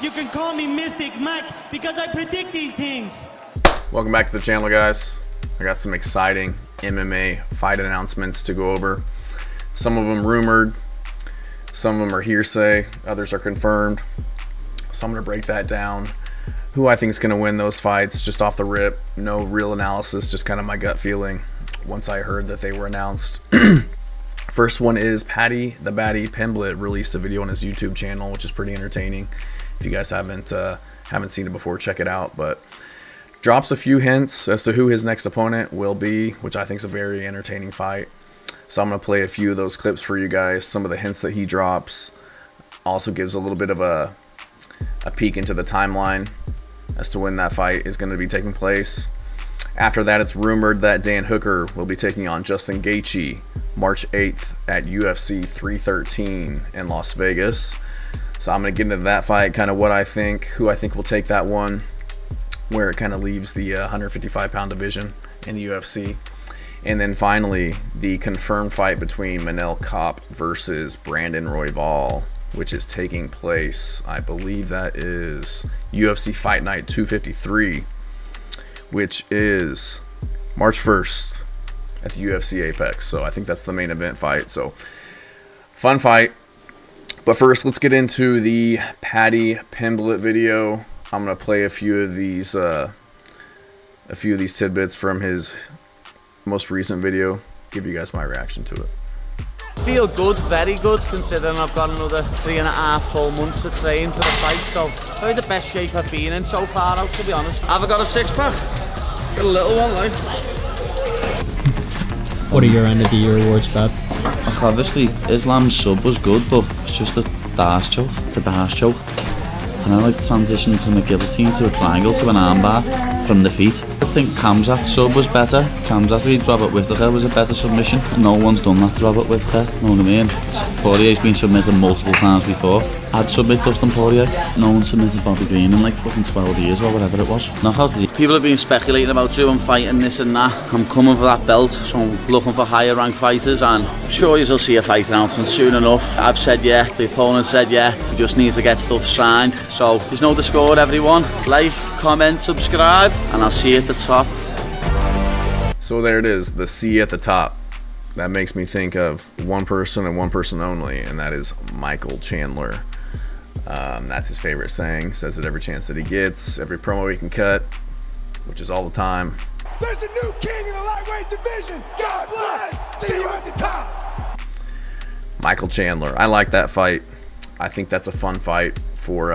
You can call me Mystic Mike because I predict these things. Welcome back to the channel, guys. I got some exciting MMA fight announcements to go over. Some of them rumored, some of them are hearsay, others are confirmed. So I'm going to break that down. Who I think is going to win those fights just off the rip. No real analysis, just kind of my gut feeling once I heard that they were announced. First one is Paddy Pimblett released a video on his YouTube channel, which is pretty entertaining. If you guys haven't seen it before, check it out. But drops a few hints as to who his next opponent will be, which I think is a very entertaining fight. So I'm going to play a few of those clips for you guys. Some of the hints that he drops. Also gives a little bit of a peek into the timeline as to when that fight is going to be taking place. After that, it's rumored that Dan Hooker will be taking on Justin Gaethje March 8th at UFC 313 in Las Vegas. So I'm going to get into that fight, kind of what I think, who I think will take that one, where it kind of leaves the 155-pound division in the UFC. And then finally, the confirmed fight between Manel Kape versus Brandon Royval, which is taking place, I believe that is UFC Fight Night 253, which is March 1st at the UFC Apex. So I think that's the main event fight. So fun fight. But first, let's get into the Paddy Pimblett video. I'm gonna play a few of these tidbits from his most recent video. Give you guys my reaction to it. Feel good, very good, considering I've got another 3.5 full months to train for the fight. So probably the best shape I've been in so far out, to be honest. Have I got a six-pack? Got a little one, like. What are your end of the year awards, Brad? Obviously, Islam's sub was good, but it's just a dash choke. It's a dash choke. And I like transitioning from a guillotine to a triangle to an armbar from the feet. I think Khamzat's sub was better. Khamzat v Robert Whittaker was a better submission. And no one's done that to Robert Whittaker, know what I mean? Poirier's been submitted multiple times before. I'd submit Dustin Poirier. No one submitted Bobby Green in like fucking 12 years or whatever it was. People have been speculating about Drew fighting this and that. I'm coming for that belt, so I'm looking for higher ranked fighters, and I'm sure you'll see a fight announcement soon enough. I've said yeah, the opponent said yeah, we just need to get stuff signed. So there's no Discord, everyone. Like, comment, subscribe, and I'll see you at the top. So there it is, the C at the top. That makes me think of one person and one person only, and that is Michael Chandler. That's his favorite saying. Says it every chance that he gets, every promo he can cut, which is all the time. There's a new king in the lightweight division. God bless. See you at the top. Michael Chandler. I like that fight. I think that's a fun fight for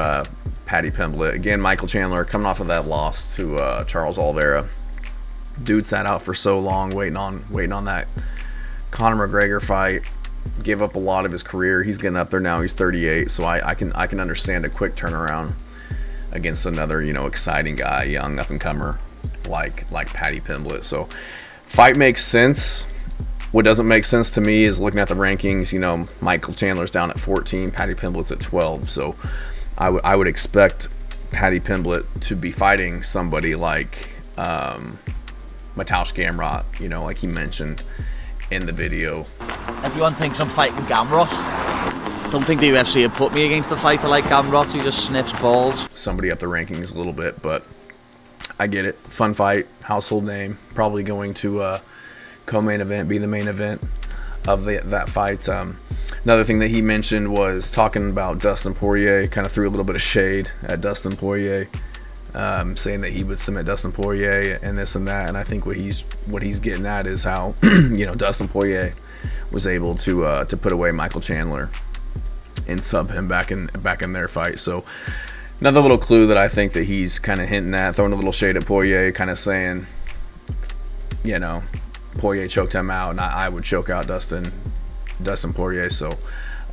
Paddy Pimblett. Again, Michael Chandler coming off of that loss to Charles Oliveira. Dude sat out for so long waiting on that Conor McGregor fight. Gave up a lot of his career. He's getting up there now. He's 38, so I can understand a quick turnaround against another, you know, exciting guy, young up and comer like Paddy Pimblett. So fight makes sense. What doesn't make sense to me is looking at the rankings. You know, Michael Chandler's down at 14, Paddy Pimblett's at 12. So I would expect Paddy Pimblett to be fighting somebody like Mateusz Gamrot, you know, like he mentioned in the video. Everyone thinks I'm fighting Gamrot. Don't think the UFC have put me against a fighter like Gamrot who just sniffs balls. Somebody up the rankings a little bit, but I get it. Fun fight, household name. Probably going to co-main event, be the main event of that fight. Another thing that he mentioned was talking about Dustin Poirier. Kind of threw a little bit of shade at Dustin Poirier, saying that he would submit Dustin Poirier and this and that. And I think what he's getting at is how you know, Dustin Poirier was able to put away Michael Chandler and sub him back in their fight. So another little clue that I think that he's kind of hinting at, throwing a little shade at Poirier, kind of saying, you know, Poirier choked him out, and I would choke out Dustin Poirier. So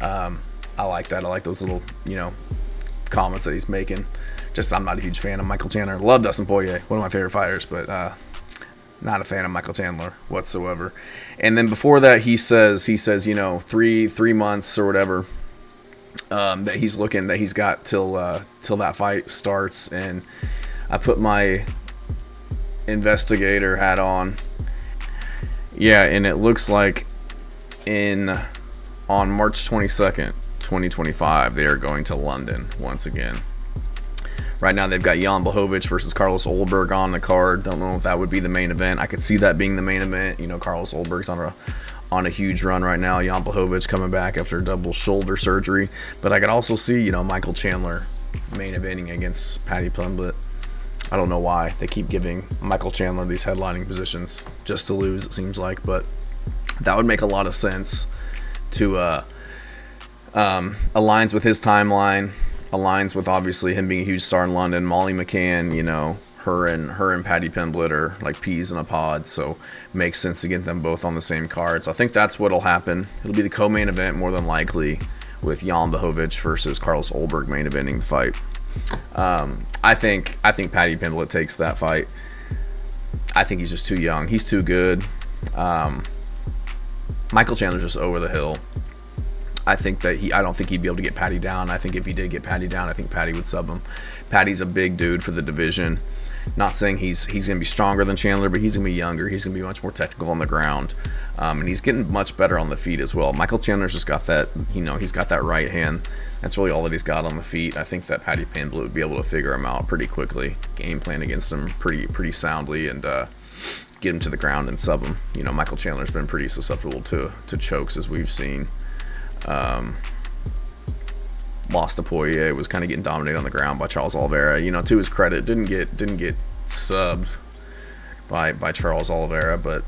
I like that. I like those little, you know, comments that he's making. Just, I'm not a huge fan of Michael Chandler. Love Dustin Poirier, one of my favorite fighters, but not a fan of Michael Chandler whatsoever. And then before that, he says, you know, three months or whatever, that he's got till that fight starts. And I put my investigator hat on. Yeah, and it looks like on March 22nd, 2025, they are going to London once again. Right now they've got Jan Blachowicz versus Carlos Ulberg on the card. Don't know if that would be the main event. I could see that being the main event. You know, Carlos Ulberg's on a huge run right now. Jan Blachowicz coming back after double shoulder surgery. But I could also see, you know, Michael Chandler main eventing against Paddy Pimblett. I don't know why they keep giving Michael Chandler these headlining positions just to lose, it seems like, but that would make a lot of sense to aligns with his timeline, aligns with obviously him being a huge star in London. Molly McCann, you know, her and Paddy Pimblett are like peas in a pod, so makes sense to get them both on the same card. So I think that's what'll happen. It'll be the co-main event more than likely, with Jan Blachowicz versus Carlos Ulberg main eventing the fight. I think Paddy Pimblett takes that fight. I think he's just too young. He's too good. Michael Chandler's just over the hill. I don't think he'd be able to get Paddy down. I think if he did get Paddy down, I think Paddy would sub him. Paddy's a big dude for the division. Not saying he's going to be stronger than Chandler, but he's going to be younger. He's going to be much more technical on the ground. And he's getting much better on the feet as well. Michael Chandler's just got that, you know, he's got that right hand. That's really all that he's got on the feet. I think that Paddy Pimblett would be able to figure him out pretty quickly, game plan against him pretty soundly, and get him to the ground and sub him. You know, Michael Chandler's been pretty susceptible to chokes, as we've seen. Lost to Poirier, was kind of getting dominated on the ground by Charles Oliveira. You know, to his credit, didn't get subbed by Charles Oliveira, but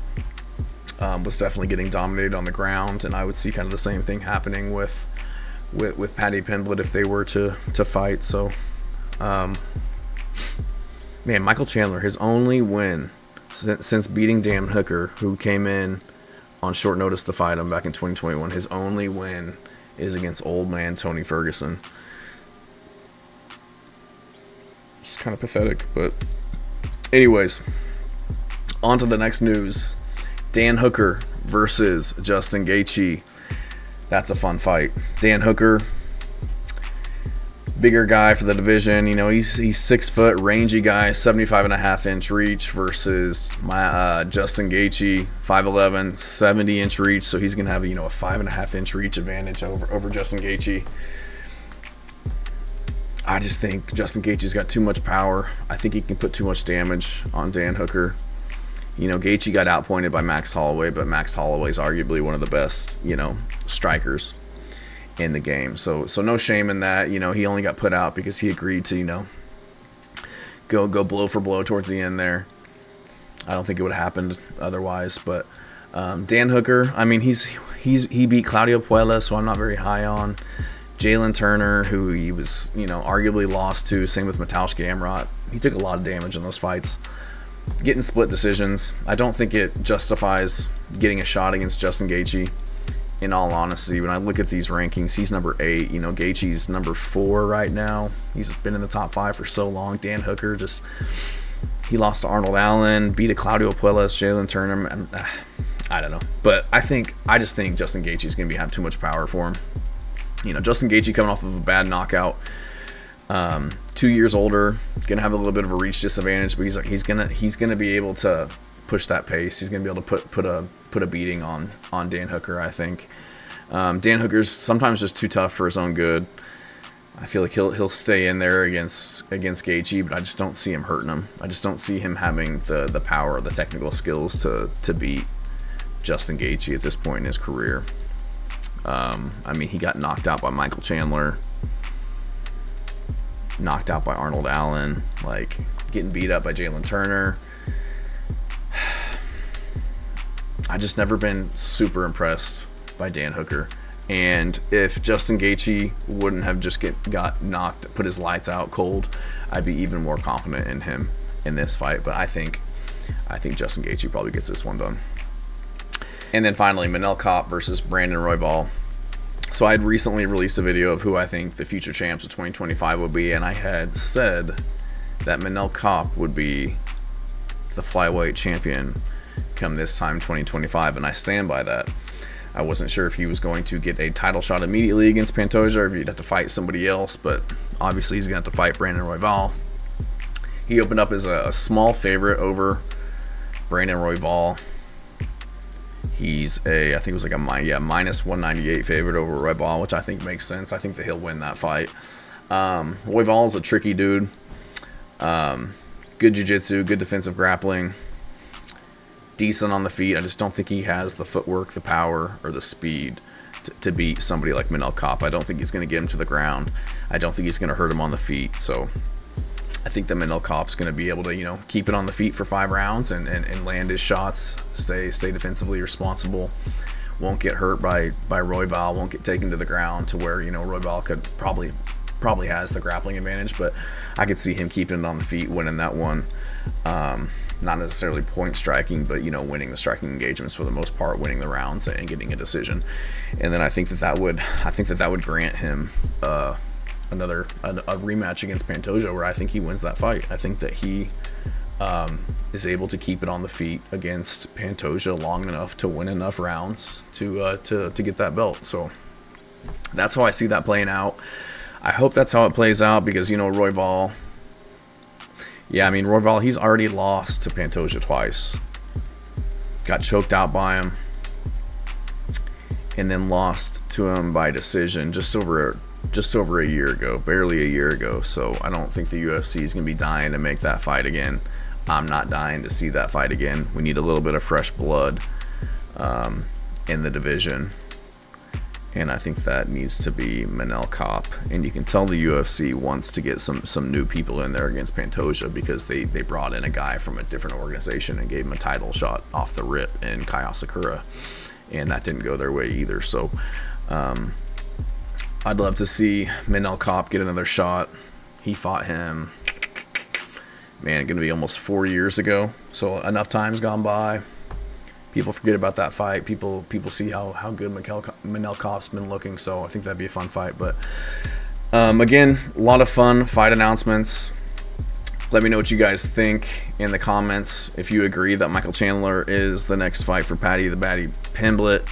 was definitely getting dominated on the ground. And I would see kind of the same thing happening with Paddy Pimblett if they were to fight. So, man, Michael Chandler, his only win since beating Dan Hooker, who came in on short notice to fight him back in 2021, his only win is against old man Tony Ferguson. It's kind of pathetic, but anyways, on to the next news. Dan Hooker versus Justin Gaethje. That's a fun fight. Dan Hooker, bigger guy for the division. You know, he's 6 foot, rangy guy, 75.5-inch reach, versus Justin Gaethje, 5'11", 70-inch reach. So he's gonna have, you know, a 5.5-inch reach advantage over Justin Gaethje. I just think Justin Gaethje's got too much power. I think he can put too much damage on Dan Hooker. You know, Gaethje got outpointed by Max Holloway, but Max Holloway's arguably one of the best, you know, strikers in the game. So no shame in that. You know, he only got put out because he agreed to, you know, go blow for blow towards the end there. I don't think it would have happened otherwise. But Dan Hooker, I mean, he beat Claudio Puelles, who I'm not very high on. Jalen Turner, who he was, you know, arguably lost to. Same with Mateusz Gamrot. He took a lot of damage in those fights. Getting split decisions. I don't think it justifies getting a shot against Justin Gaethje. In all honesty, when I look at these rankings, he's number 8. You know, Gaethje's number 4 right now. He's been in the top 5 for so long. Dan Hooker he lost to Arnold Allen, beat a Claudio Puelles, Jalen Turner. And, I don't know, but I just think Justin Gaethje's gonna have too much power for him. You know, Justin Gaethje coming off of a bad knockout. 2 years older, gonna have a little bit of a reach disadvantage, but he's gonna be able to push that pace. He's gonna be able to put a beating on Dan Hooker, I think. Dan Hooker's sometimes just too tough for his own good. I feel like he'll stay in there against Gaethje, but I just don't see him hurting him. I just don't see him having the power, the technical skills to beat Justin Gaethje at this point in his career. I mean, he got knocked out by Michael Chandler, knocked out by Arnold Allen, like getting beat up by Jalen Turner. I just never been super impressed by Dan Hooker. And if Justin Gaethje wouldn't have just put his lights out cold, I'd be even more confident in him in this fight. But I think Justin Gaethje probably gets this one done. And then finally, Manel Kape versus Brandon Royval. So I had recently released a video of who I think the future champs of 2025 would be, and I had said that Manel Kape would be the flyweight champion come this time 2025, and I stand by that. I wasn't sure if he was going to get a title shot immediately against Pantoja, or if he'd have to fight somebody else, but obviously he's going to have to fight Brandon Royval. He opened up as a small favorite over Brandon Royval. He's I think it was like a minus 198 favorite over Royval, which I think makes sense. I think that he'll win that fight. Royval is a tricky dude. Good jiu-jitsu, good defensive grappling, decent on the feet. I just don't think he has the footwork, the power, or the speed to beat somebody like Manel Kape. I don't think he's going to get him to the ground. I don't think he's going to hurt him on the feet. So I think that Manel Kape's going to be able to, you know, keep it on the feet for 5 rounds and land his shots, stay defensively responsible, won't get hurt by Royval, won't get taken to the ground to where, you know, Royval could probably has the grappling advantage, but I could see him keeping it on the feet, winning that one. Not necessarily point striking, but, you know, winning the striking engagements for the most part, winning the rounds and getting a decision. And then I think that would grant him a rematch against Pantoja, where I think he wins that fight. I think that he is able to keep it on the feet against Pantoja long enough to win enough rounds to get that belt. So that's how I see that playing out. I hope that's how it plays out, because, you know, Royval, he's already lost to Pantoja twice. Got choked out by him, and then lost to him by decision just over a year ago, barely a year ago. So I don't think the UFC is going to be dying to make that fight again. I'm not dying to see that fight again. We need a little bit of fresh blood in the division. And I think that needs to be Manel Kape. And you can tell the UFC wants to get some new people in there against Pantoja, because they brought in a guy from a different organization and gave him a title shot off the rip in Kai Asakura. And that didn't go their way either. So I'd love to see Manel Kape get another shot. He fought him, man, going to be almost 4 years ago. So enough time's gone by. People forget about that fight. People see how good Manel Kape's been looking. So I think that'd be a fun fight. But again, a lot of fun fight announcements. Let me know what you guys think in the comments. If you agree that Michael Chandler is the next fight for Paddy Pimblett.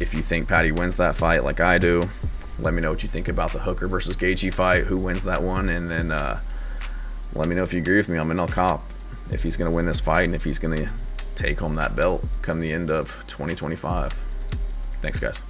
If you think Paddy wins that fight like I do, let me know what you think about the Hooker versus Gaethje fight. Who wins that one? And then let me know if you agree with me on Manel Kape, if he's going to win this fight and if he's going to take home that belt come the end of 2025. Thanks, guys.